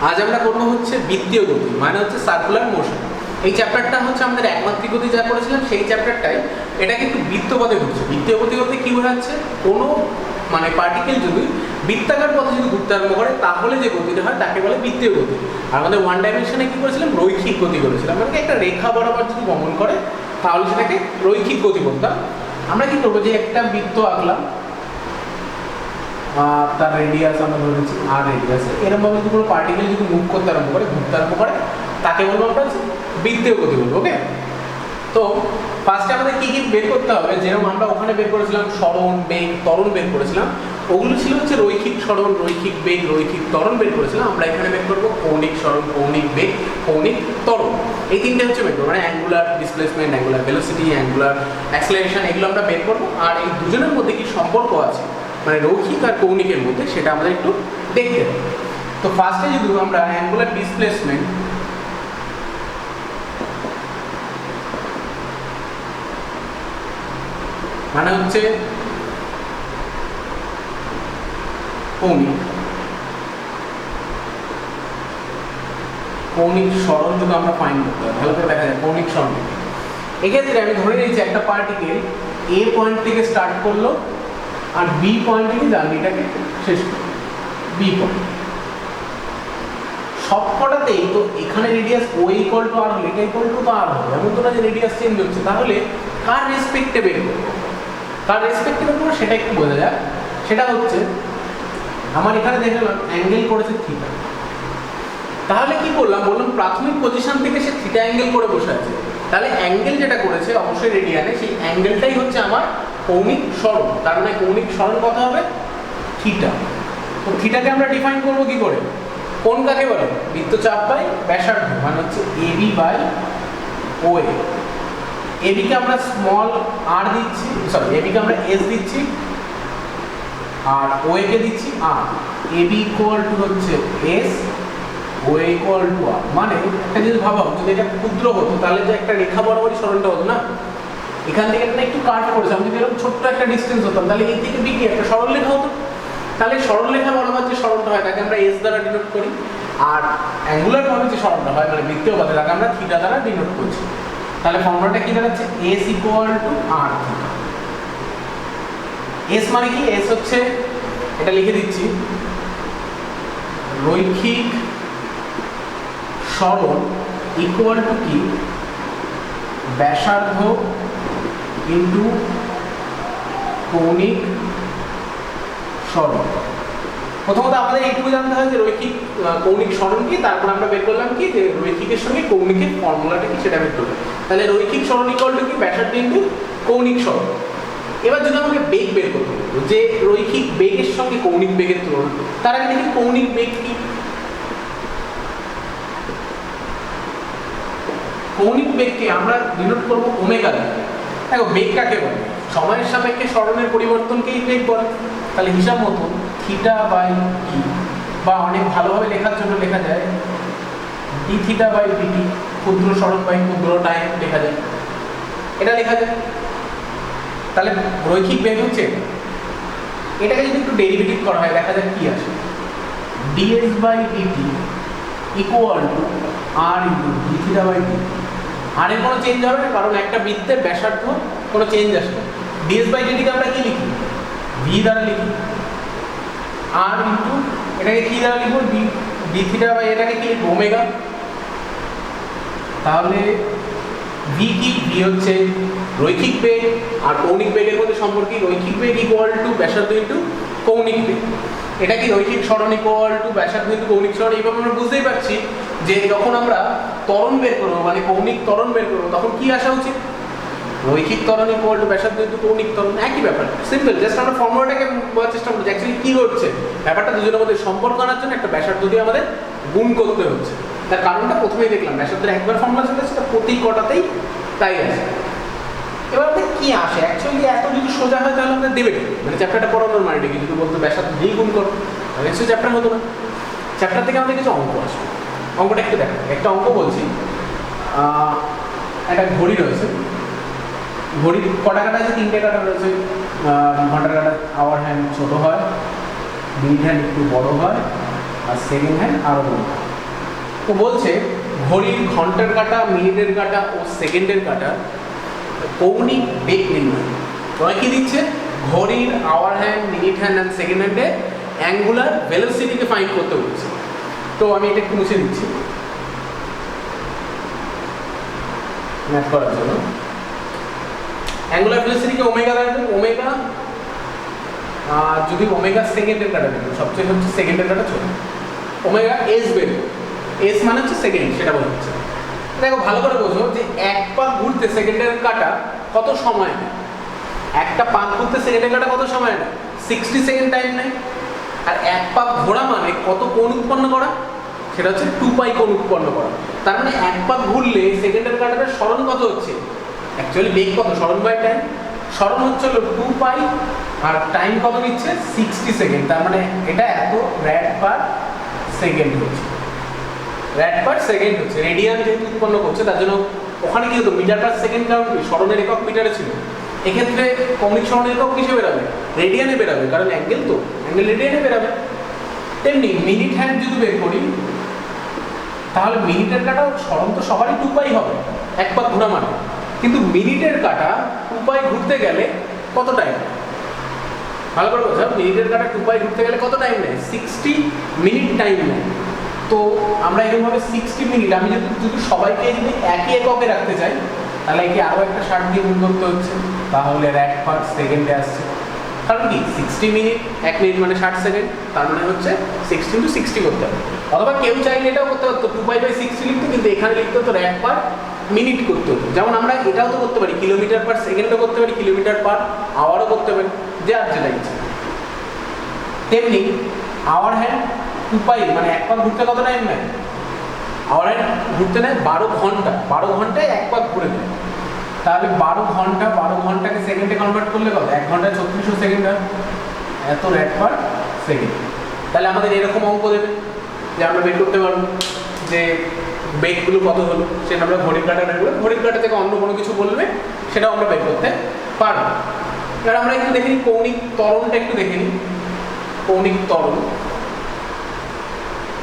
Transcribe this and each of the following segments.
আজ আমরা করবো হচ্ছে বৃত্তীয় গতি, মানে হচ্ছে সার্কুলার মোশন। এই চ্যাপ্টারটা হচ্ছে আমাদের একমাত্রিক গতি যা করেছিলাম সেই চ্যাপ্টারটাই, এটা কিন্তু বৃত্তপথে ঘুরছে। বৃত্তীয় গতি বলতে কি বোঝাচ্ছে, কোনো মানে পার্টিকেল যদি বৃত্তাকার পথে যদি ঘুরতে আরম্ভ করে তাহলে যে গতিটা হয় তাকে বলে বৃত্তীয় গতি। আর আমাদের ওয়ান ডাইমেনশনে কি করেছিলাম, রৈখিক গতি করেছিলাম, মানে একটা রেখা বরাবর যদি গমন করে তাহলে সেটাকে রৈখিক গতি বলতাম। আমরা কি করবো, যে একটা বৃত্ত আঁকলাম, তার রেডিয়াস আমরা ধরেছি আর রেডিয়াস, এরকমভাবে যদি কোনো পার্টিকেল যদি মুভ করতে আরম্ভ করে, ঘুরতে আরম্ভ করে, তাকে বলবো আমরা বৃত্তীয় গতি বলবো। ওকে, তো ফার্স্টে আমাদের কি কি বের করতে হবে, যেরকম আমরা ওখানে বের করেছিলাম সরণ, বেগ, ত্বরণ বের করেছিলাম, ওগুলো ছিল হচ্ছে রৈখিক সরণ, রৈখিক বেগ, রৈখিক ত্বরণ বের করেছিলাম। আমরা এখানে বের করবো কৌণিক সরণ, কৌণিক বেগ, কৌণিক ত্বরণ। এই তিনটে হচ্ছে বের করবো, মানে angular displacement, angular velocity, angular acceleration, এগুলো আমরা বের করবো। আর এই দুজনের মধ্যে কি সম্পর্ক আছে, মানে রৈখিক আর কৌণিকের মধ্যে, সেটা আমাদের একটু দেখতে হবে। তো ফার্স্টে যদি আমরা অ্যাঙ্গুলার ডিসপ্লেসমেন্ট, মানে হচ্ছে কৌণিক, কৌণিক সরণ যদি আমরা ফাইন্ড করতে হয়, ভালো করে দেখা যায় কৌণিক সরণ। এক্ষেত্রে আমি ধরে নিয়েছি একটা পার্টিকেল এ পয়েন্ট থেকে স্টার্ট করলো আর বি পয়েন্ট থেকে জার্নিটাকে শেষ করলো, বি পয়েন্ট। সবকটাতেই তো এখানে রেডিয়াস ও ইকুয়াল টু আর হলে এটা ইকুয়াল টু তো আর হবে, এমন তো না যে রেডিয়াস চেঞ্জ হচ্ছে। তাহলে কার রেসপেক্টে বের করবো, কার রেসপেক্টে বের করবো সেটা একটু বোঝা যায়। সেটা হচ্ছে আমার এখানে দেখলাম অ্যাঙ্গেল করেছে থিটা, তাহলে কি করলাম, বললাম প্রাথমিক পজিশন থেকে সে থিটা অ্যাঙ্গেল করে বসে আছে, তাহলে অ্যাঙ্গেল যেটা করেছে অবশ্যই রেডিয়ানে, সেই অ্যাঙ্গেলটাই হচ্ছে আমার কৌণিক সরণ। তার মানে কৌণিক সরণ কত হবে, থিটা। তো থিটাকে আমরা ডিফাইন করবো কি করে, কোণ কাকে বলে, বৃত্তচাপ বাই ব্যাসার্ধ, মানে হচ্ছে এবি বাই ওএ। এবিকে আমরা স্মল আর দিচ্ছি, সরি এবিকে আমরা এস দিচ্ছি, আর ওএ কে দিচ্ছি আর। এবি ইকুয়াল টু হচ্ছে এস, ওএ ইকুয়াল টু আর। মানে একটা জিনিস ভাবো, যদি এটা ক্ষুদ্র হতো তাহলে যে একটা রেখা বরাবরই সরণটা হতো না, এখান থেকে একটা একটু কাট করেছে, আমি যদি এরকম ছোট্ট একটা ডিস্টেন্স হতাম তাহলে এই থেকে বি কি একটা সরলরেখা হতো। তাহলে সরলরেখা বরাবর যে সরণটা হয় তাকে আমরা এস দ্বারা ডিনোট করি, আর অ্যাঙ্গুলার ভাবে যে সরণটা হয় মানে বৃত্তীয় পথে তাকে আমরা থিটা দ্বারা ডিনোট করছি। তাহলে ফর্মুলাটা কি দাঁড়াচ্ছে, s equal to r theta. S মানে কি, এস হচ্ছে, এটা লিখে দিচ্ছি, রৈখিক সরণ ইকুয়াল টু কি, ব্যাসার্ধ ইন্টু কৌণিক সরণ। প্রথমত আমাদের এইটুকু জানতে হয় যে রৈখিক কৌণিক সরণ কি, তারপর আমরা বের করলাম কি যে রৈখিকের সঙ্গে কৌণিকের ফর্মুলাটা কি সেটা বের করলাম। তাহলে রৈখিক সরণ ইকুয়াল টু কি, ব্যাসার্ধ ইন্টু কৌণিক সরণ। এবার যদি আমাকে বেগ বের করতে হতো, যে রৈখিক বেগের সঙ্গে কৌণিক বেগের তুলনা, তার আগে দেখি কৌণিক বেগ কি। কৌণিক বেগকে আমরা ডিনোট করবো ওমেগা দিয়ে। দেখো বেগ কাকে বলে, সময়ের সাপেক্ষে সরণের পরিবর্তনকেই বেগ বলে। তাহলে হিসাব মতো থিটা বাই ই, বা অনেক ভালোভাবে লেখার জন্য লেখা যায় ডি থিটা বাই ডিটি, ক্ষুদ্র সরণ বাই ক্ষুদ্র টাইম লেখা যায়, এটা লেখা যায়। তাহলে রৈখিক বেগ হচ্ছে এটাকে যদি একটু ডেরিভেটিভ করা হয় দেখা যায় কি আসে, DS by DT equal to R into D theta by DT. আর এর কোনো চেঞ্জ হবে না, কারণ একটা বৃত্তের ব্যাসার্ধ কোনো চেঞ্জ আসবে। ডিএস বাই ডিটিকে আমরা কি লিখি, ভি দ্বারা লিখি, আর ইন্টু এটাকে কি দ্বারা লিখবো, ডি থিটা বাই এটাকে কি লিখবো, ওমেগা। তাহলে ভি কি, ভি হচ্ছে রৈখিক বেগ আর কৌণিক বেগের মধ্যে সম্পর্ক কি, রৈখিক বেগ ইকুয়াল টু ব্যাসার্ধ ইন্টু কৌণিক বেগ। এটা কি রৈখিক সরণ ইকুয়াল টু ব্যাসার্ধ ইন্টু কৌণিক সরণ। এইভাবে আমরা বুঝতেই পারছি যে যখন আমরা ত্বরণ বের করবো, মানে কৌণিক ত্বরণ বের করবো, তখন কি আসা উচিত, রৈখিক ত্বরণ ইকুয়াল টু ব্যাসার্ধ ইন্টু কৌণিক ত্বরণ। একই ব্যাপার, সিম্পল, জাস্ট আমরা ফর্মুলাটাকে বোঝার চেষ্টা করছি অ্যাকচুয়ালি কি হচ্ছে। ব্যাপারটা দুজনের মধ্যে সম্পর্ক আনার জন্য একটা ব্যাসার্ধ দিয়ে আমাদের গুণ করতে হচ্ছে। তার কারণটা প্রথমেই দেখলাম, ব্যাসার্ধের একবার ফর্মুলা চলে আসছে, প্রতি কটাতেই তাই আছে। এবার আমাদের কি আসে, অ্যাকচুয়ালি এত যদি সোজা হয় তাহলে আমাদের দেবে, মানে চ্যাপ্টারটা পড়ানোর মানেটা কি, যদি বলতো ব্যাসার্ধ দিয়েই গুণ করো তাহলে নিশ্চয়ই চ্যাপ্টার হতো না। চ্যাপ্টার থেকে আমাদের কিছু অঙ্ক আসবে, অঙ্কটা একটু দেখা। একটা অঙ্ক বলছি, একটা ঘড়ি রয়েছে, ঘড়ির কটা কাটা আছে, তিনটে কাটা রয়েছে। ঘন্টার কাটা আওয়ার হ্যান্ড ছোটো হয়, মিনিট হ্যান্ড একটু বড়ো হয়, আর সেকেন্ড হ্যান্ড আরও বড়ো হয়। তো বলছে ঘড়ির ঘন্টার কাঁটা, মিনিটের কাঁটা ও সেকেন্ডের কাঁটা কৌণিক বেগ নির্ণয়। তোমায় কি দিচ্ছে? ঘড়ির hour hand, minute hand and second হ্যান্ডে অ্যাঙ্গুলার ভেলোসিটিকে ফাইন্ড করতে বলছে। তো আমি এটা একটু মুছে দিচ্ছি ম্যাথ করার জন্য। অ্যাঙ্গুলার ভেলোসিটিকে ওমেগা রাখবে, ওমেগা যদি ওমেগা সেকেন্ডের কাটা দেবে, সবচেয়ে হচ্ছে সেকেন্ডের কাটা ছোট, ওমেগা এস বেরবে, এস মানে হচ্ছে সেকেন্ড, সেটা বোঝাচ্ছে। দেখো ভালো করে বোঝো যে এক পাক ঘুরতে সেকেন্ডের কাটা কত সময় নেয়, একটা পাক ঘুরতে সেকেন্ডের কাটা কত সময় নেয়? 60 সেকেন্ড টাইম নেয়। আর এক পাক ঘোরা মানে কত কোণ উৎপন্ন করা? সেটা হচ্ছে 2 পাই কোণ উৎপন্ন করা। তার মানে এক পাক ঘুরলে সেকেন্ডের কাটাটার সরণ কত হচ্ছে? অ্যাকচুয়ালি বেগ কত? সরণ বাই টাইম। সরণ হচ্ছে হলো 2 পাই, আর টাইম কত নিচ্ছে? 60 সেকেন্ড। তার মানে এটা এত র্যাড পার সেকেন্ড হচ্ছে, র্যাড পার সেকেন্ড হচ্ছে। রেডিয়ান যেহেতু উৎপন্ন করছে তার জন্য ওখানে কি হতো? মিটার পার সেকেন্ড, কারণ সরণের একক মিটারে ছিল। এক্ষেত্রে কৌণিক সরণের একক কিসে বেরাবে? রেডিয়ানে বেরাবে, কারণ অ্যাঙ্গেল তো, অ্যাঙ্গেল রেডিয়ানে বেরাবে। তেমনি মিনিট হ্যান্ড যদি বের করি তাহলে মিনিটের কাটা সরণ তো সবারই 2 পাই হবে এক পাক ঘোরা মানে, কিন্তু মিনিটের কাটা 2 পাই ঘুরতে গেলে কত টাইম? ভালো করে বোঝা, মিনিটের কাটা 2 পাই ঘুরতে গেলে কত টাইম নেয়? 60 মিনিট টাইম নেয়। তো আমরা এরকমভাবে 60 মিনিট, আমি যদি সবাইকে যদি একই এককে রাখতে চাই তাহলে একে আরও একটা 60 দিয়ে গুণ করতে হচ্ছে, তাহলে র্যাড পার সেকেন্ডে আসছে। কারণ কি 60 মিনিট, 1 মিনিট মানে 60 সেকেন্ড, তার মানে হচ্ছে 60 into 60 করতে হবে। অথবা কেউ চাইলে এটাও করতে পারতো, 2 পাই বাই 60 লিখতো, কিন্তু এখানে লিখতে হতো র্যাড পার মিনিট করতে হতো। যেমন আমরা এটাও তো করতে পারি, কিলোমিটার পার সেকেন্ডও করতে পারি, কিলোমিটার পার আওয়ারও করতে পারি, যে আর যেটা ইচ্ছে। তেমনি আওয়ার হ্যান্ড 2 পাই মানে এক পাক ঘুরতে কত টাইম নেয়? আওয়ার হ্যান্ড ঘুরতে নেয় 12 ঘন্টা, 12 ঘন্টায় এক পাক ঘুরে দেয়। তাহলে 12 ঘন্টা, 12 ঘন্টাকে সেকেন্ডে কনভার্ট করলে কত? 1 ঘন্টায় 3600 সেকেন্ড হয়, এত র্যাড পার সেকেন্ড। তাহলে আমাদের এরকম অঙ্ক দেবে যে আমরা বের করতে পারবো যে বেগগুলো কত হলো, সেটা আমরা ঘড়ির কাঁটা নেবো, ঘড়ির কাঁটা থেকে অন্য কোনো কিছু বলবে সেটাও আমরা বের করতে পারবো। এবার আমরা একটু দেখে নিই কৌণিক ত্বরণটা, একটু দেখে নিই কৌণিক ত্বরণ।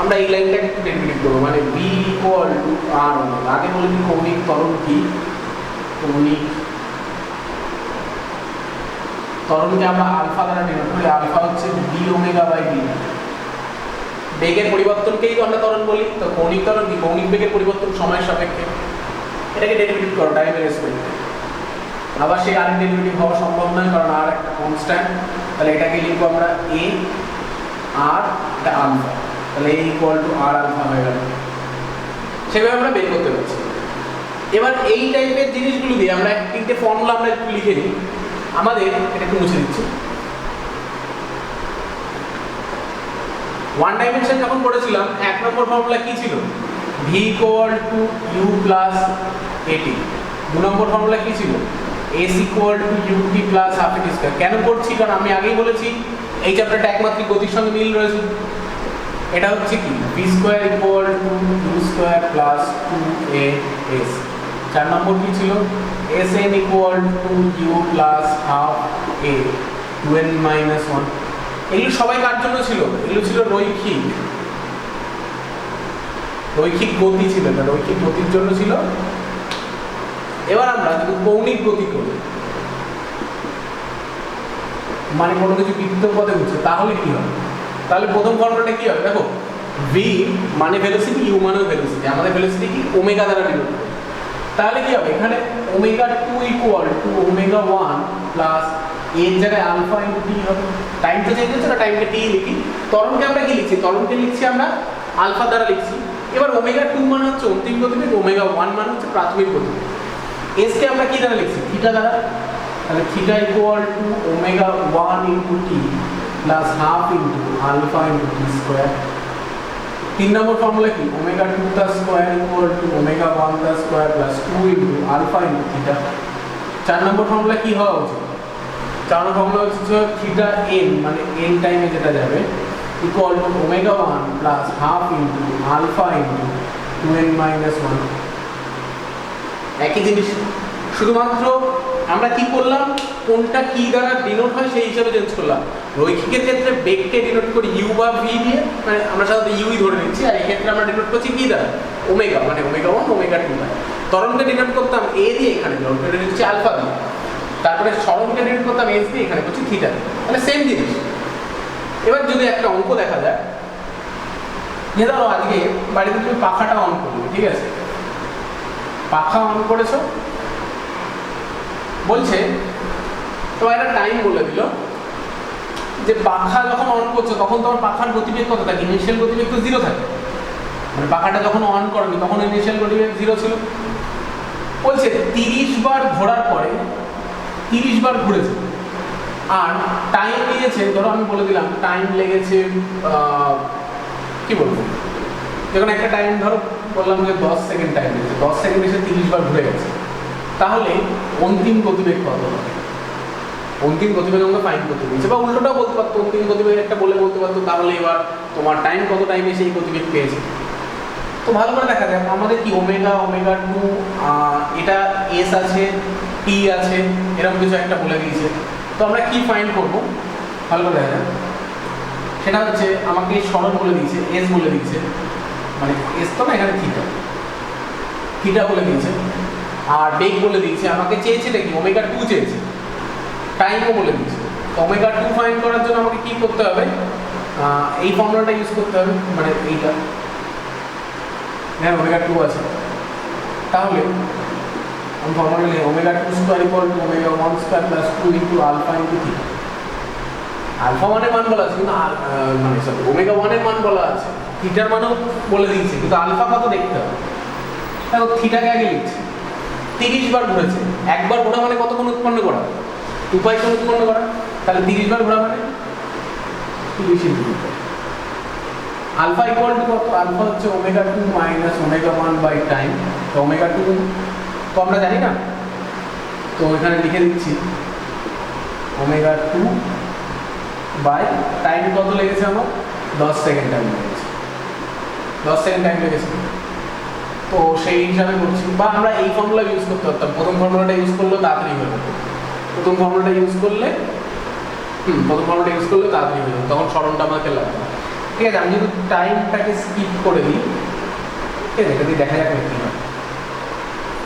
আমরা এই লাইনটা একটু ডেরিভেটিভ করবো, মানে v equal to r omega. আগে বলে দিই কৌণিক ত্বরণ কি। কৌণিক ত্বরণকে আমরা আলফা দ্বারা ডিনোট করি, আলফা হচ্ছে v ওমেগা বাই v। বেগের পরিবর্তনকেই আমরা ত্বরণ বলি। তো কৌণিক ত্বরণ কি? কৌণিক বেগের পরিবর্তন সময়ের সাপেক্ষে। এটাকে ডেরিভেটিভ করো টাইমের রেসপেক্টে। আবার সেই আর ডেরিভেটিভ হওয়া সম্ভব নয়, কারণ আর একটা কনস্ট্যান্ট। তাহলে এটাকে লিখবো আমরা a আর এটা আলফা, তাহলে a equal to r alpha হয়ে গেল। সেভাবে আমরা বের করতে পারছি। এবার এই টাইপের জিনিসগুলো দিয়ে আমরা তিনটে ফর্মুলা আমরা একটু লিখে নিই। আমাদের এটা একটু মুছে দিচ্ছি। ওয়ান ডাইমেনশন যখন পড়েছিলাম 1 নম্বর ফর্মুলা কি ছিল? v equal to u plus at। 2 number formula কি ছিল? s equal to ut plus half at square. কেন করছি? কারণ আমি আগেই বলেছি এই চ্যাপ্টারটা একমাত্রিক গতির সঙ্গে মিল রয়েছে। এটা হচ্ছে কি v square equal two u square plus 2as। 4 নম্বর কি ছিল? sn equal to u plus half a 2n minus 1। এগুলো সবাই কার জন্য ছিল? এগুলো ছিল রৈখিক গতি ছিল, না রৈখিক গতির জন্য ছিল। এবার আমরা যদি কৌণিক গতি করি, মানে কোনো কিছু বৃত্ত পথে ঘুরছে, তাহলে কি হবে? তাহলে প্রথম ফর্মুলাটা কি হবে? দেখো v মানে ভেলোসিটি, u মানে ভেলোসিটি। আমাদের ভেলোসিটি কি? ওমেগা দ্বারা ডিনোট করি। তাহলে কি হবে? এখানে omega 2 equal to omega 1 plus এর জায়গায় আলফা ইনটু টি হবে। টাইম তো চেঞ্জ হচ্ছে না, টাইমকে টি লিখি। ত্বরণকে আমরা কি লিখছি? ত্বরণকে লিখছি আমরা আলফা দ্বারা লিখছি। এবার ওমেগা 2 মানে হচ্ছে অন্তিম গতিবেগ, ওমেগা 1 মানে হচ্ছে প্রাথমিক গতিবেগ। এস কে আমরা কি দ্বারা লিখছি? থিটা দ্বারা। তাহলে theta equal to omega 1 into T plus half into alpha into T square. 3 number formula কি? Omega 2 the square equal to omega 1 the square plus 2 into alpha into theta. 4 number formula কি হওয়া উচিত? 4 number formula হচ্ছে theta n মানে n টাইমে যেটা যাবে equal to omega 1 plus half into alpha into 2n minus 1। একই জিনিস শুধুমাত্র আমরা কি করলাম, কোনটা কি দ্বারা ডিনোট হয় সেই হিসাবে চেঞ্জ করলাম। রৈখিকের ক্ষেত্রে বেগকে ডিনোট করি ইউ বা ভি দিয়ে, মানে আমরা সাধারণত ইউই ধরে নিচ্ছি, আর এই ক্ষেত্রে আমরা ডিনোট করছি কি দ্বারা, ওমেগা, মানে ওমেগা 1 ওমেগা 2 দ্বারা। ত্বরণকে ডিনোট করতাম এ দিয়ে, এখানে ডিনোট করছি আলফা দিয়ে। তারপরে সরণকে ডিনোট করতাম এস দিয়ে, এখানে করছি থিটা। মানে সেম জিনিস। এবার যদি একটা অঙ্ক দেখা যায়, যে ধরো আজকে বাড়িতে তুমি পাখাটা অন করবে, ঠিক আছে, পাখা অন করেছো, বলছে তোমার একটা টাইম বলে দিল যে পাখা যখন অন করছো তখন তোমার পাখার গতিবেগ কত থাকে, ইনিশিয়াল গতিবেগ তো 0 থাকে, মানে পাখাটা যখন অন করনি তখন ইনিশিয়াল গতিবেগ 0 ছিল। বলছে 30 বার ঘোরার পরে 30 বার ঘুরেছে, আর টাইম লেগেছে, ধরো আমি বলে দিলাম টাইম লেগেছে কি বলবো, যখন একটা টাইম ধরো বললাম যে 10 সেকেন্ড টাইম লেগেছে, 10 সেকেন্ড এসে 30 বার ঘুরে গেছে, তাহলে অন্তিম গতিবেগ কত হবে? অন্তিম গতিবেগ আমাকে ফাইন্ড করতে দিয়েছে, বা উল্টোটাও বলতে পারতো, অন্তিম গতিবেগ একটা বলে বলতে পারতো, তাহলে এবার তোমার টাইম কত টাইম এসে এই গতিবেগ পেয়েছে। তো ভালো করে দেখা যাক আমাদের কি ওমেগা, ওমেগা 2, এটা এস আছে, টি আছে, এরকম কিছু একটা বলে দিয়েছে। তো আমরা কি ফাইন্ড করবো ভালো করে দেখা যাক। সেটা হচ্ছে আমাকে সরণ বলে দিয়েছে, এস বলে দিয়েছে, মানে এস তো না, এখানে থিটা, থিটা বলে দিয়েছে, আর বেগ বলে দিয়েছে। আমাকে চেয়েছে কি ওমেগা 2 চেয়েছে, টাইমও বলে দিয়েছে। তো ওমেগা 2 ফাইন্ড করার জন্য আমাকে কি করতে হবে, এই ফর্মুলাটা ইউজ করতে হবে, মানে এইটা, হ্যাঁ ওমেগা 2 আছে, তাহলে আমি ফর্মুলা লিখি omega 2 square equal to omega 1 square plus 2 into alpha into theta. Alpha মানের মান বলা আছে, কিন্তু মানে সরি ওমেগা 1 এর মান বলা আছে, থিটার মানও বলে দিয়েছে, কিন্তু আলফা কত দেখতে হবে। দেখো থিটাকে আগে লিখছি, 30 বার ঘুরেছে, একবার ঘোরা মানে কত কোণ উৎপন্ন করা, 2 পাই কোণ উৎপন্ন করা, তাহলে 30 বার ঘোরা মানে 30 into 2 pi. Alpha equal to কত, আলফা হচ্ছে omega 2 minus omega 1 by time. তো ওমেগা 2 তো আমরা জানি না, তো এখানে লিখে দিচ্ছি ওমেগা 2 বাই টাইম কত লেগেছে আমার, 10 সেকেন্ড টাইম লেগেছে, 10 সেকেন্ড টাইম লেগেছে। তো সেই হিসাবে করছি, বা আমরা এই ফর্মুলা ইউজ করতে পারতাম, প্রথম ফর্মুলাটা ইউজ করলেও তাড়াতাড়ি হয়ে যাবে, প্রথম ফর্মুলাটা ইউজ করলে তাড়াতাড়ি হয়ে যাবে, তখন সরণটা আমাকে লাগবে। ঠিক আছে, আমি যদি টাইমটাকে স্কিপ করে দিই, ঠিক আছে, যদি দেখা যাক কি হয়।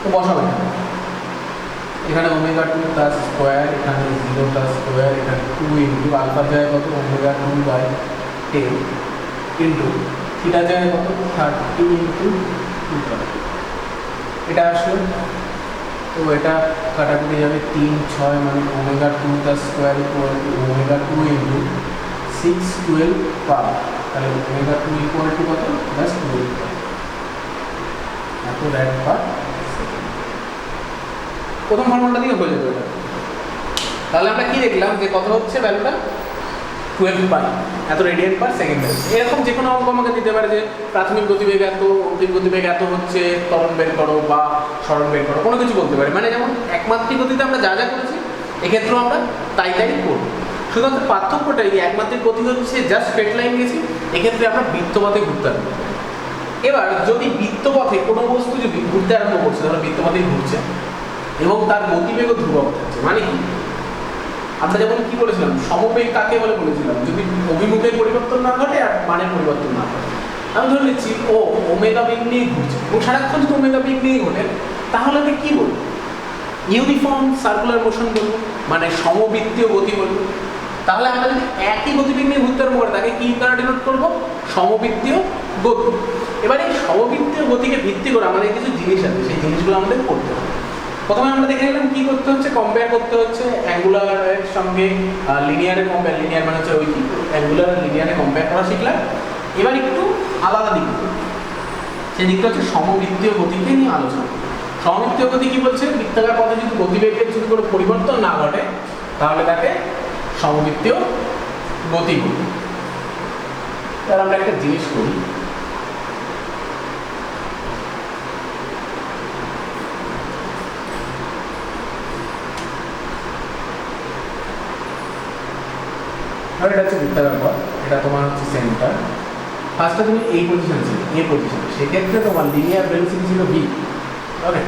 তো বসাবো এখানে ওমেগা 2 তার স্কোয়ার, এখানে 0 তার স্কোয়ার, এখানে 2 ইন্টু আলফা যায় কত ওমেগা 2 বাই 10 ইন্টু থিটা যায় কত 30 ইন্টু 2 এটা আসলে, তো এটা কাটাকুটি যাবে 3 6, মানে ওমেগা 2 তার square equal to omega 2 into 6 12 পাওয়ার, তাহলে ওমেগা 2 ইকুয়াল টু কত প্লাস 12 এত র্যাড পার। প্রথম ফর্মুলাটা দিয়ে হয়ে যাবে এটা। তাহলে আমরা কি দেখলাম যে কত হচ্ছে ভ্যালুটা 12 পাই, এত রেডিয়ান পার সেকেন্ড। এরকম যে কোনো অঙ্ক আমাকে দিতে পারে যে প্রাথমিক গতিবেগ এত, অন্তিম গতিবেগ এত হচ্ছে, ত্বরণ বের করো বা সরণ বের করো, কোনো কিছু বলতে পারে। মানে যেমন একমাত্রিক গতিতে আমরা যা যা করেছি এক্ষেত্রেও আমরা তাই করব। শুধুমাত্র পার্থক্যটাই একমাত্রিক গতি হচ্ছে জাস্ট স্ট্রেট লাইন গেছি, এক্ষেত্রে আমরা বৃত্তপথে ঘুরতে পারবো। এবার যদি বৃত্তপথে কোনো বস্তু যদি ঘুরতে আরম্ভ করছে, ধরো বৃত্তপথেই ঘুরছে এবং তার গতিবেগও ধ্রুবক থাকছে, মানে কি আমরা যেমন কি বলেছিলাম সমবেগ কাকে বলে বলেছিলাম, যদি অভিমুখের পরিবর্তন না ঘটে আর মানের পরিবর্তন না ঘটে। আমি ধরে নিচ্ছি ও ওমেগা বেগ নিয়ে ঘুরছে, ও সারাক্ষণ যদি ওমেগা বেগ নিয়ে ঘটে, তাহলে আমি কি বলবো, ইউনিফর্ম সার্কুলার মোশন বলবো, মানে সমবৃত্তীয় গতি বলবো। তাহলে আমরা যদি একই গতিবেগ নিয়ে ঘুরতে আরম্ভ করে তাকে কি দ্বারা ডিনোট করবো, সমবৃত্তীয় গতি। এবার এই সমবৃত্তীয় গতিকে ভিত্তি করে আমাদের কিছু জিনিস আছে, সেই জিনিসগুলো আমাদের করতে হবে। প্রথমে আমরা দেখে নিলাম কি করতে হচ্ছে, কম্পেয়ার করতে হচ্ছে অ্যাঙ্গুলারের সঙ্গে লিনিয়ারের কম্পেয়ার, লিনিয়ার মানে হচ্ছে ওই অ্যাঙ্গুলার লিনিয়ারে কম্পেয়ার করা শিখলাম। এবার একটু আলাদা দিক, সেই দিকটা হচ্ছে সমবৃত্তীয় গতিকে নিয়ে আলোচনা। সমবৃত্তীয় গতি কি বলছে, বৃত্তাকার পথে যদি গতিবেগের যদি কোনো পরিবর্তন না ঘটে তাহলে তাকে সমবৃত্তীয় গতি বলি। এবার আমরা একটা জিনিস করি, এটা হচ্ছে বৃত্তাকার পথ, এটা তোমার হচ্ছে সেন্টার। ফার্স্টে তুমি এই পজিশন ছিল, এই পজিশন, সেক্ষেত্রে তোমার লিনিয়ার ভেলোসিটি ছিল ভি। ওকে,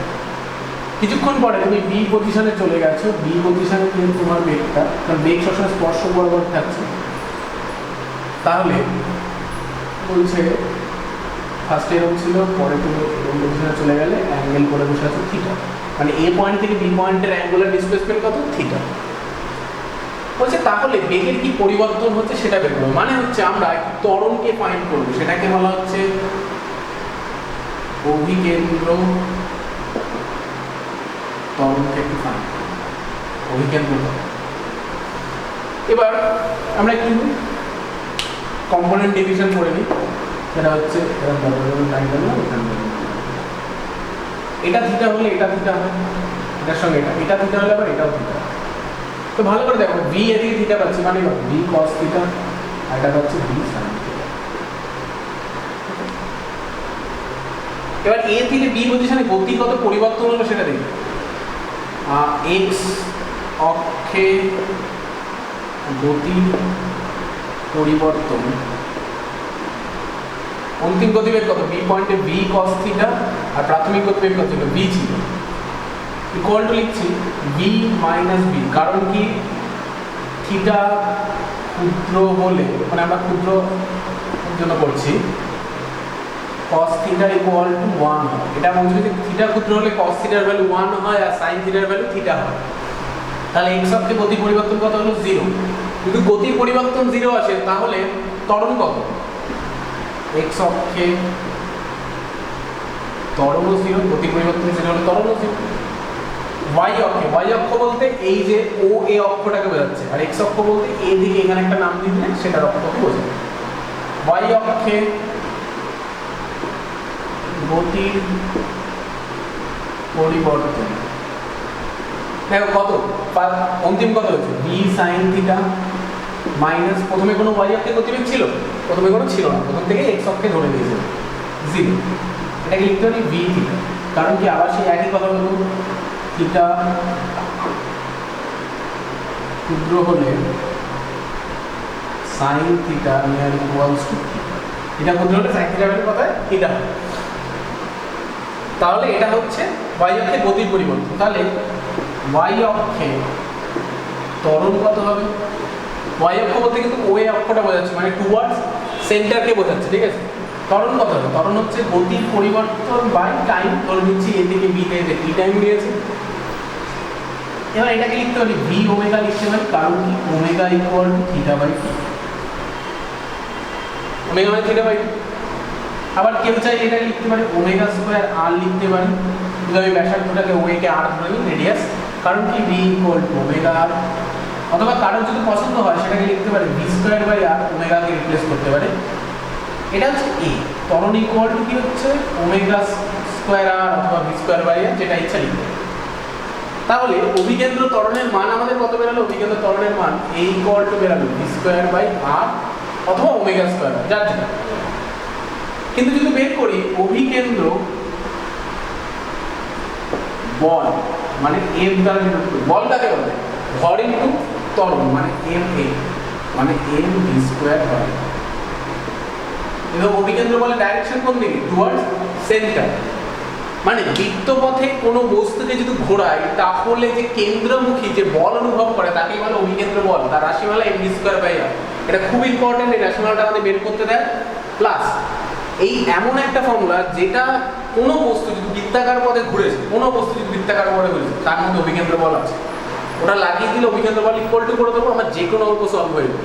কিছুক্ষণ পরে তুমি বি পজিশনে চলে গেছো, বি পজিশনে কিন্তু তোমার বেগটা, কারণ বেগ সবসময় স্পর্শ বরাবর থাকছে, তাহলে বলছে ফার্স্টে এরকম ছিল, পরে তুমি এরকম পজিশনে চলে গেলে অ্যাঙ্গেল করে বসে আছো থিটা, মানে এ পয়েন্ট থেকে বি পয়েন্টের অ্যাঙ্গুলার ডিসপ্লেসমেন্ট কত? থিটা। বলছে তাহলে বেগের কি পরিবর্তন হচ্ছে সেটা বের করবো, মানে হচ্ছে আমরা একটি ত্বরণকে ফাইন্ড করবো, সেটাকে বলা হচ্ছে অভিকেন্দ্র ত্বরণকে একটু ফাইন্ড করবো, অভিকেন্দ্র ত্বরণ। এবার আমরা একটু কম্পোনেন্ট ডিভিশন করে নিই, সেটা হচ্ছে এটা থিটা হলে এটা থিটা হয়, এটার সঙ্গে এটা থিটা হলে আবার এটাও থিটা। তো ভালো করে দেখো, বি এদিকে থিটা পাচ্ছি, মানে বি কস থিটা, আর এটা পাচ্ছি বি সাইন থিটা। এবার এ থেকে বি পজিশনে গতি কত পরিবর্তন হলো সেটা দেখি। এক্স অক্ষে গতি পরিবর্তন, অন্তিম গতিবেগ কত? বি পয়েন্টে বি কস থিটা, আর প্রাথমিক গতিবেগ কত ছিল? বি ছিল। ইকুয়াল টু লিখছি বি মাইনাস বি, কারণ কি থিটা ক্ষুদ্র হলে, মানে আমরা ক্ষুদ্র জন্য করছি, cos থিটা ইকুয়াল টু 1 হয়। এটা বলছি যে থিটা ক্ষুদ্র হলে cos থিটার ভ্যালু 1 হয় আর sin থিটার ভ্যালু থিটা হয়। তাহলে x অক্ষে গতি পরিবর্তন কত হলো? 0। যদি গতি পরিবর্তন 0 আসে তাহলে ত্বরণ কত? x অক্ষে ত্বরণও 0, গতি পরিবর্তন 0 হলে ত্বরণও 0। y অক্ষে, y অক্ষ বলতে এই যে ও এ অক্ষটাকে বোঝাচ্ছে, আর x অক্ষ বলতে এ দিকে এখানে একটা নাম দিয়ে দিলে সেটার অক্ষকে বোঝায়। y অক্ষে গতির পরিবর্তন দেখো কত, অন্তিম কত হচ্ছে? বি সাইন থিটা মাইনাস, প্রথমে কোনো y অক্ষে গতিবেগ ছিল? প্রথমে কোনো ছিল না, প্রথম থেকে x অক্ষে ধরে দিয়েছে 0। এটাকে লিখতে পারি বি থিটা, কারণ কি আবার সেই একই কথা বলবো, থিটা ক্ষুদ্র হলে sine theta near equals to theta, এটা ক্ষুদ্র হলে সাইন থিটা ভ্যালু কত হয়? থিটা। তাহলে এটা হচ্ছে y অক্ষে গতির পরিবর্তন। তাহলে y অক্ষে ত্বরণ কত হবে? y অক্ষ বলতে কিন্তু ও এ অক্ষটা বোঝাচ্ছে, মানে টুয়ার্ডস সেন্টারকে বোঝাচ্ছে, ঠিক আছে? ত্বরণ কত হবে? ত্বরণ হচ্ছে গতির পরিবর্তন বাই টাইম, ধরে নিচ্ছি এ থেকে বি তে টি টাইম নিয়েছে। এবার এটাকে লিখতে পারি ভি ওমেগা লিখতে পারি, কারণ কি omega equal to theta by t, omega মানে থিটা বাই টি। আবার কেউ চাই এটা লিখতে পারে ওমেগা স্কোয়ার আর লিখতে পারি, যদি আমি ব্যাসার্ধটাকে ওয়েকে আর ধরে নিই রেডিয়াস, কারণ কি V equal to omega R. অথবা কারোর যদি পছন্দ হয় সেটাকে লিখতে পারে ভি স্কোয়ার বাই আর, ওমেগাকে রিপ্লেস করতে পারে। এটা হচ্ছে এ, ত্বরণ ইকুয়াল টু কি হচ্ছে? ওমেগা স্কোয়ার আর অথবা ভি স্কোয়ার বাই আর, যেটা ইচ্ছা লিখতে। তাহলে অভিকেন্দ্র ত্বরণের মান আমাদের কত বেরালো? অভিকেন্দ্র ত্বরণের মান এ ইকুয়াল টু বেরালো ভি স্কোয়ার বাই আর অথবা ওমেগা স্কোয়ার, যার যেটা। কিন্তু যদি বের করি অভিকেন্দ্র বল, মানে এম দ্বারা ডিনোট করি, বলটাকে বলে ভর ইনটু ত্বরণ, মানে এম এ, মানে এম ভি স্কোয়ার বাই। এবং অভিকেন্দ্র বলে ডাইরেকশন কোন দিকে? টুয়ার্ডস সেন্টার, মানে বৃত্তপথে কোনো বস্তুকে যদি ঘোরায় তাহলে যে কেন্দ্রমুখী যে বল অনুভব করে তাকেই বলে অভিকেন্দ্র বল, তার রাশিমালা এম ভি স্কোয়ার বাই আর। এটা খুব ইম্পর্টেন্ট, এই রাশিমালাটা আমাদের বের করতে দেয়। প্লাস এই এমন একটা ফর্মুলা যেটা কোনো বস্তু যদি বৃত্তাকার পথে ঘুরেছে, কোনো বস্তু যদি বৃত্তাকার পথে ঘুরেছে তার মধ্যে অভিকেন্দ্র বল আছে, ওটা লাগিয়ে দিলে অভিকেন্দ্র বল ইকুয়াল টু করে দেবো, আমরা যে কোনো অঙ্ক সলভ হয়ে যাবে।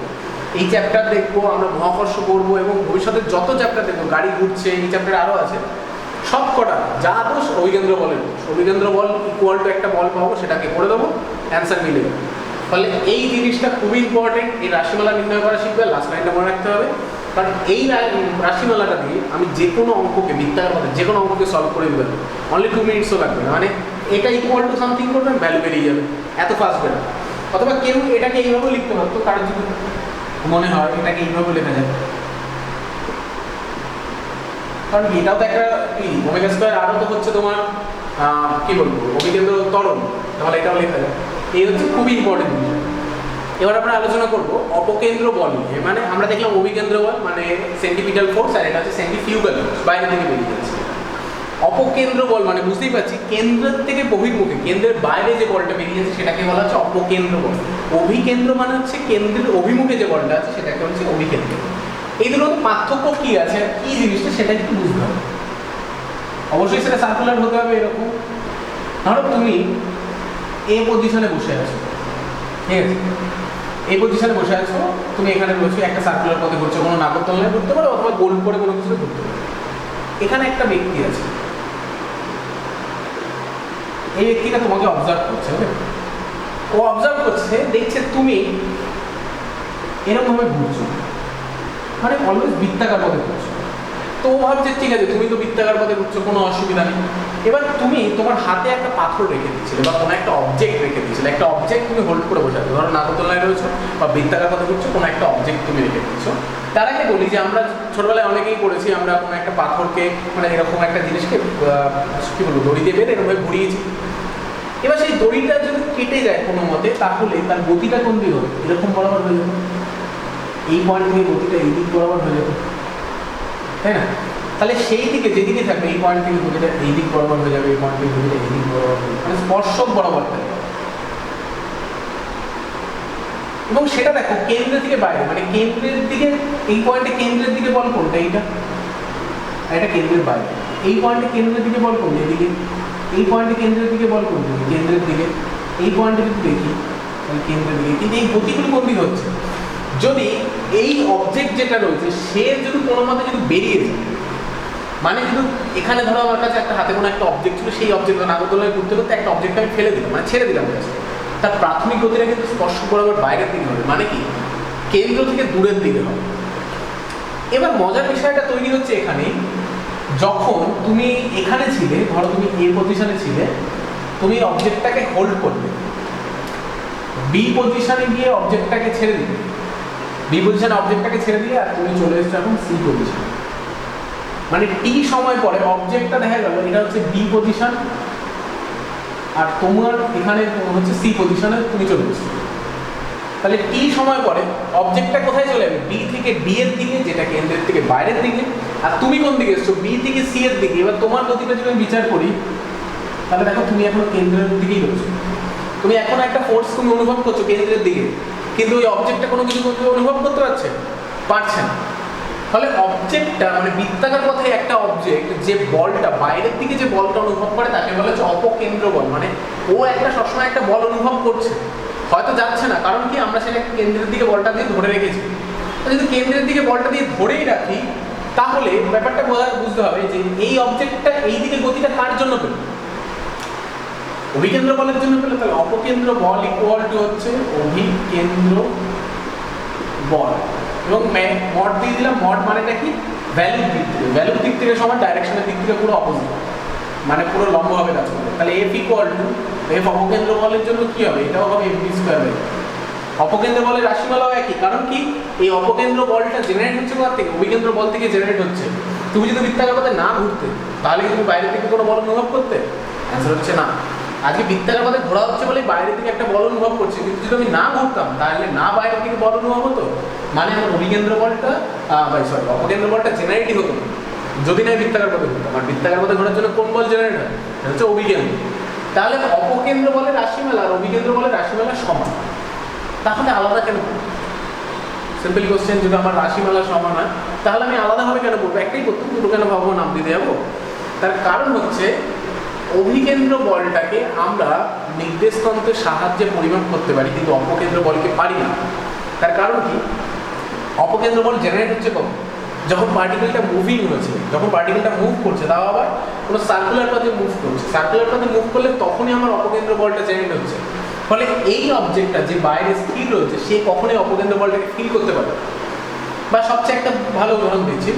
এই চ্যাপ্টার দেখবো, আমরা মহাকর্ষ করবো, এবং ভবিষ্যতে যত চ্যাপ্টার দেখবো, গাড়ি ঘুরছে, এই চ্যাপ্টারে আরও আছে, সব কটা যা দোষ অভিকেন্দ্র বলের, অভিকেন্দ্র বল ইকুয়াল টু একটা বল পাবো, সেটাকে করে দেবো, অ্যান্সার মিলে যাবে। ফলে এই জিনিসটা খুবই ইম্পর্টেন্ট, এই রাশিমালা নির্ণয় করা শিখবে, লাস্ট লাইনটা মনে রাখতে হবে, কারণ এই রাশিমালাটা দিয়ে আমি যে কোনো অঙ্ককে, বৃত্তাকার পথে যে কোনো অঙ্ককে সলভ করে দিতে পারবো, অনলি 2 মিনিটসও লাগবে না। মানে এটা ইকুয়াল টু সামথিং করবেন, ভ্যালু বেরিয়ে যাবে, এত ফাস্ট বেরো। অথবা কেউ এটাকে এইভাবেও লিখতে পারতো, কারণ যদি মনে হয় এটাকে এইভাবে লেখা যায়, কারণ এটাও তো একটা কি ওমেগা স্কোয়ার, আরও তো হচ্ছে তোমার কি বলবো অভিকেন্দ্র ত্বরণ, তাহলে এটাও লেখা যায়। এই হচ্ছে খুবই ইম্পর্টেন্ট বিষয়। এবার আমরা আলোচনা করবো অপকেন্দ্র বল নিয়ে। মানে আমরা দেখলাম অভিকেন্দ্র বল মানে সেন্টিপিটাল ফোর্স, আর এটা হচ্ছে সেন্ট্রিফিউগাল, বাইরে থেকে বেরিয়ে যাচ্ছে। অপকেন্দ্র বল মানে বুঝতেই পারছি কেন্দ্রের থেকে বহির্মুখে, কেন্দ্রের বাইরে যে বলটা বেরিয়ে যাচ্ছে সেটাকে বলা হচ্ছে অপকেন্দ্র বল। অভিকেন্দ্র মানে হচ্ছে কেন্দ্রের অভিমুখে যে বলটা আছে সেটাকে হচ্ছে অভিকেন্দ্র। এই দুটোর মধ্যে পার্থক্য কি আছে, কি জিনিসটা সেটা একটু বুঝতে হবে। অবশ্যই সেটা সার্কুলার হতে হবে এরকম। ধরো তুমি এ পজিশনে বসে আছো, ঠিক আছে, এই পজিশনে বসে আছো, তুমি এখানে বসে একটা সার্কুলার পথে ঘুরছো, কোনো নাগরদোলনায় ঘুরতে পারো অথবা গোল করে কোনো কিছু ঘুরতে পারো। এখানে একটা ব্যক্তি আছে, এই ব্যক্তিটা তোমাকে অবজার্ভ করছে, ও অবজার্ভ করছে, দেখছে তুমি এরকম ভাবে ঘুরছো, মানে অলওয়েজ বৃত্তাকার পথে ঘুরছো। তো ও ভাবছে ঠিক আছে তুমি তো বৃত্তাকার পথে ঘুরছো, কোনো অসুবিধা নেই। এবার তুমি তোমার হাতে একটা পাথর রেখে দিচ্ছিলে বা কোনো একটা অবজেক্ট রেখে দিচ্ছিলে, একটা অবজেক্ট তুমি হোল্ড করে বসে আছো, ধরো নাগরদোলনায় রয়েছো বা বৃত্তাকার পথে ঘুরছো, কোনো একটা অবজেক্ট তুমি রেখে দিচ্ছ। তার আগে বলি যে আমরা ছোটবেলায় অনেকেই করেছি, আমরা কোনো একটা পাথরকে মানে এরকম একটা জিনিসকে কি বলবো দড়ি দিয়ে বেঁধে এরকমভাবে ঘুরিয়েছি। এবার সেই দড়িটা যদি কেটে যায় কোনো মতে, তাহলে তার গতিটা কোন দিকে হবে, এরকম বরাবর হয়ে যাবে, এই পয়েন্ট থেকে গতিটা এই দিক বরাবর হয়ে যাবে, তাই না? তাহলে সেই দিকে যেদিকে থাকবে এই পয়েন্ট থেকে গতিটা এই দিক বরাবর হয়ে যাবে, এই পয়েন্ট থেকে গতিটা এই দিক বরাবর হয়ে যাবে, মানে স্পর্শক বরাবর থাকবে। এবং সেটা দেখো কেন্দ্র থেকে বাইরে, মানে কেন্দ্রের দিকে, এই পয়েন্টে কেন্দ্রের দিকে বল কোনটা, এইটা, এটা কেন্দ্রের বাইরে। এই পয়েন্টে কেন্দ্রের দিকে বল কোনটা, এদিকে। এই পয়েন্টে কেন্দ্রের দিকে বল কোনটা, কেন্দ্রের দিকে। এই পয়েন্টে যদি দেখি তাহলে কেন্দ্রের দিকে। কিন্তু এই গতিগুলো কোন দিকে হচ্ছে, যদি এই অবজেক্ট যেটা রয়েছে সে যদি কোনো মতে যদি বেরিয়ে যায়, মানে যদি এখানে ধরো আমার কাছে একটা হাতে কোনো একটা অবজেক্ট ছিল, সেই অবজেক্ট নাগরদোলনায় ঘুরতে করতে একটা অবজেক্ট আমি ফেলে দিলাম, মানে ছেড়ে দিলাম, তার প্রাথমিক গতিটা কিন্তু স্পর্শ বরাবর বাইরের দিকে হবে, মানে কি কেন্দ্র থেকে দূরের দিকে হবে। এবার মজার বিষয়টা তৈরি হচ্ছে এখানে, যখন তুমি এখানে ছিলে, ধরো তুমি এ পজিশনে ছিলে, তুমি অবজেক্টটাকে হোল্ড করবে, বি পজিশনে গিয়ে অবজেক্টটাকে ছেড়ে দিবে, বি পজিশনে অবজেক্টটাকে ছেড়ে দিয়ে আর তুমি চলে এসছো এখন সি পজিশনে। মানে টি সময় পরে অবজেক্টটা দেখা গেল এটা হচ্ছে বি পজিশন, আর তোমার এখানে হচ্ছে সি পজিশনে তুমি চলে এসছো। তাহলে টি সময় পরে অবজেক্টটা কোথায় চলে যাবে, বি থেকে ডি এর দিকে, যেটা কেন্দ্রের থেকে বাইরের দিকে, আর তুমি কোন দিকে এসছো, বি থেকে সি এর দিকে। এবার তোমার গতিটা যদি আমি বিচার করি, তাহলে দেখো তুমি এখন কেন্দ্রের দিকেই রয়েছো, তুমি এখন একটা ফোর্স তুমি অনুভব করছো কেন্দ্রের দিকে, কিন্তু ওই অবজেক্টটা কোনো কিছু অনুভব করতে পারছে না। ফলে অবজেক্টটা মানে বৃত্তাকার পথে একটা অবজেক্ট যে বলটা বাইরের দিকে যে বলটা অনুভব করে তাকে বলা হচ্ছে অপকেন্দ্র বল। মানে ও একটা সবসময় একটা বল অনুভব করছে, হয়তো যাচ্ছে না, কারণ কি আমরা সেটা কেন্দ্রের দিকে বলটা দিয়ে ধরে রেখেছি। যদি কেন্দ্রের দিকে বলটা দিয়ে ধরেই রাখি, তাহলে ব্যাপারটা বুঝতে হবে যে এই অবজেক্টটা এই দিকে গতিটা কার জন্য পেল, অভিকেন্দ্র বলের জন্য পেলে। তাহলে অপকেন্দ্র বল ইকুয়াল টু হচ্ছে অভিকেন্দ্র বল, এবং মড দিয়ে দিলাম। মড মানেটা কি, ভ্যালুর দিক থেকে, ভ্যালুর দিক থেকে সমান, ডাইরেকশনের দিক থেকে পুরো অপোজিট, মানে পুরো লম্বভাবে কাজ করবে। তাহলে এফ ইকুয়াল টু এফ অপকেন্দ্র বলের জন্য কি হবে, এটাও হবে এফ বি স্কোয়ার বাই। অপকেন্দ্র বলের রাশিমালাও একই, কারণ কি এই অপকেন্দ্র বলটা জেনারেট হচ্ছে কোথা থেকে, অভিকেন্দ্র বল থেকে জেনারেট হচ্ছে। তুমি যদি বৃত্তাকার পথে না ঘুরতে, তাহলে কি তুমি বাইরে থেকে কোনো বল অনুভব করতে? অ্যান্সার হচ্ছে না। আজকে বৃত্তাকার পথে ঘোরা হচ্ছে বলে বাইরে থেকে একটা বল অনুভব করছে, কিন্তু যদি আমি না ঘুরতাম তাহলে না বাইরে থেকে বল অনুভব হতো, মানে আমার অভিকেন্দ্র বলটা অপকেন্দ্র বলটা জেনারেটই হতো না যদি না বৃত্তাকার পথে ঘুরতাম। আর বৃত্তাকার পথে ঘোরার জন্য কোন বল জেনারেট হয়, এটা হচ্ছে অভিকেন্দ্র। তাহলে অপকেন্দ্র বলের রাশিমালা আর অভিকেন্দ্র বলের রাশিমালা সমান, তাহলে আলাদা কেন? সিম্পল কোশ্চেন, যদি আমার রাশিমালা সমান হয় তাহলে আমি আলাদাভাবে কেন পড়বো, একটাই করতাম, দুটো কেন ভাববো নাম দিতে যাবো? তার কারণ হচ্ছে অভিকেন্দ্র বলটাকে আমরা নির্দেশতন্ত্রের সাহায্যে পরিমাপ করতে পারি, কিন্তু অপকেন্দ্র বলকে পারি না। তার কারণ কি, অপকেন্দ্র বল জেনারেট হচ্ছে কখন, যখন পার্টিকেলটা মুভিং হয়েছে, যখন পার্টিকেলটা মুভ করছে, তাও আবার কোনো সার্কুলার পথে মুভ করছে, সার্কুলার পথে মুভ করলে তখনই আমার অপকেন্দ্র বলটা জেনারেট হচ্ছে। ফলে এই অবজেক্টটা যে বাইরে স্থির রয়েছে সে কখনোই অপকেন্দ্র বলটাকে ফিল করতে পারে। বা সবচেয়ে একটা ভালো উদাহরণ দিচ্ছি,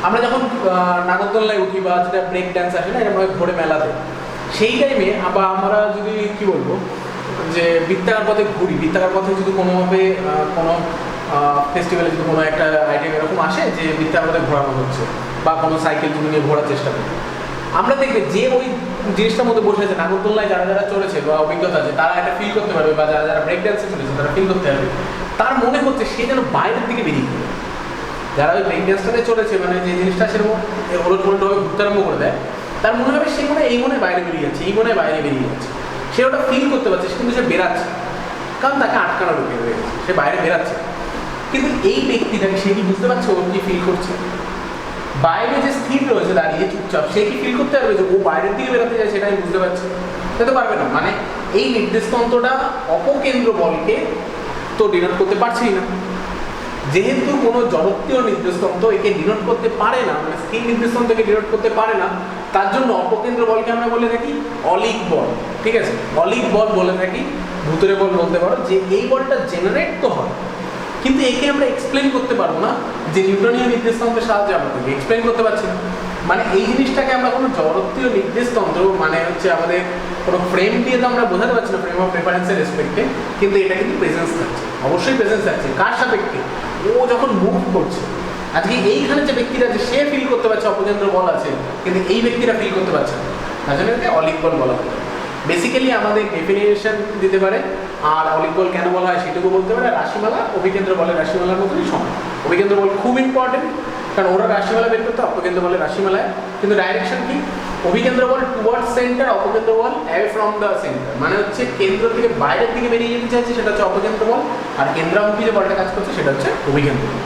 আমরা যখন নাগরদোলনায় উঠি বা যেটা ব্রেক ড্যান্স আসে না, এরকম ঘোরে মেলাতে, সেই টাইমে বা আমরা যদি কি বলবো যে বৃত্তাকার পথে ঘুরি, বৃত্তাকার পথে যদি কোনোভাবে কোনো ফেস্টিভ্যালে যদি কোনো একটা আইটেম এরকম আসে যে বৃত্তাকার পথে ঘোরানো হচ্ছে, বা কোনো সাইকেল যদি নিয়ে ঘোরার চেষ্টা করি, আমরা দেখবে যে ওই জিনিসটার মধ্যে বসে আছে, নাগরদোলনায় যারা যারা চলেছে বা অভিজ্ঞতা আছে তারা এটা ফিল করতে পারবে, বা যারা যারা ব্রেক ড্যান্সে চলেছে তারা ফিল করতে পারবে, তার মনে হচ্ছে সে যেন বাইরের দিকে বেরিয়ে গেল। যারা ওই ব্রেক ড্যান্সটাতে চলেছে, মানে যে জিনিসটা সেরকম ওলট পালটভাবে ঘুরতে আরম্ভ করে দেয়, তার মনে হবে সে মনে এই মনে বাইরে বেরিয়ে যাচ্ছে, এই মনে বাইরে বেরিয়ে যাচ্ছে, সে ওটা ফিল করতে পারছে কিন্তু সে বেরাচ্ছে, কারণ তাকে আটকানো ঢুকে রয়েছে, সে বাইরে বেরাচ্ছে। কিন্তু এই ব্যক্তিটাকে সে কি বুঝতে পারছে ও কি ফিল করছে? বাইরে যে স্থির রয়েছে দাঁড়িয়ে চুপচাপ, সে কি ফিল করতে পারবে যে ও বাইরের দিকে বেরোতে যায়? সেটা আমি বুঝতে পারছি, সে তো পারবে না। মানে এই নির্দেশতন্ত্রটা অপকেন্দ্র বলকে তো ডিনোট করতে পারছেই না। যেহেতু কোনো জড়ত্বীয় নির্দেশতন্ত্র একে ডিনোট করতে পারে না, মানে স্থির নির্দেশতন্ত্রকে ডিনোট করতে পারে না, তার জন্য অপকেন্দ্র বলকে আমরা বলে থাকি অলিক বল। ঠিক আছে, অলিক বল বলে থাকি, ভূতুড়ে বল বলতে পারো। যে এই বলটা জেনারেট তো হয়, কিন্তু একে আমরা এক্সপ্লেন করতে পারবো না যে নিউটনীয় নির্দেশতন্ত্রের সাহায্যে আমরা তাকে এক্সপ্লেন করতে পারছি না। মানে এই জিনিসটাকে আমরা কোনো জড়ত্বীয় নির্দেশতন্ত্র মানে হচ্ছে আমাদের কোনো ফ্রেম দিয়ে তো আমরা বোঝাতে পারছি না, ফ্রেম অফ রেফারেন্সের রেসপেক্টে, কিন্তু এটা কিন্তু প্রেজেন্স থাকছে, অবশ্যই প্রেজেন্স থাকছে। কার সাপেক্ষে? ও যখন মুভ করছে। আজকে এইখানে যে ব্যক্তিরা আছে সে ফিল করতে পারছে অপকেন্দ্র বল আছে, কিন্তু এই ব্যক্তিরা ফিল করতে পারছে না, তার জন্য এটাকে অলিক বল বলা হয়। বেসিক্যালি আমাদের ডেফিনিশন দিতে পারে, আর অলিক বল কেন বলা হয় সেটুকু বলতে পারে। রাশিমালা অভিকেন্দ্র বলে রাশিমালার মতনই সমান। অভিকেন্দ্র বল খুব ইম্পর্টেন্ট, কারণ ওরা রাশিমালা বের করতে, অপকেন্দ্র বলে রাশিমালায়। কিন্তু ডাইরেকশন কি? অভিকেন্দ্র বল টুয়ার্ড সেন্টার, অপকেন্দ্র বল অ্যাওয়ে ফ্রম দ্য সেন্টার। মানে হচ্ছে কেন্দ্র থেকে বাইরের দিকে বেরিয়ে যেতে চাইছে, সেটা হচ্ছে অপকেন্দ্র বল, আর কেন্দ্রামুখী যে বলটা কাজ করছে সেটা হচ্ছে অভিকেন্দ্র বল।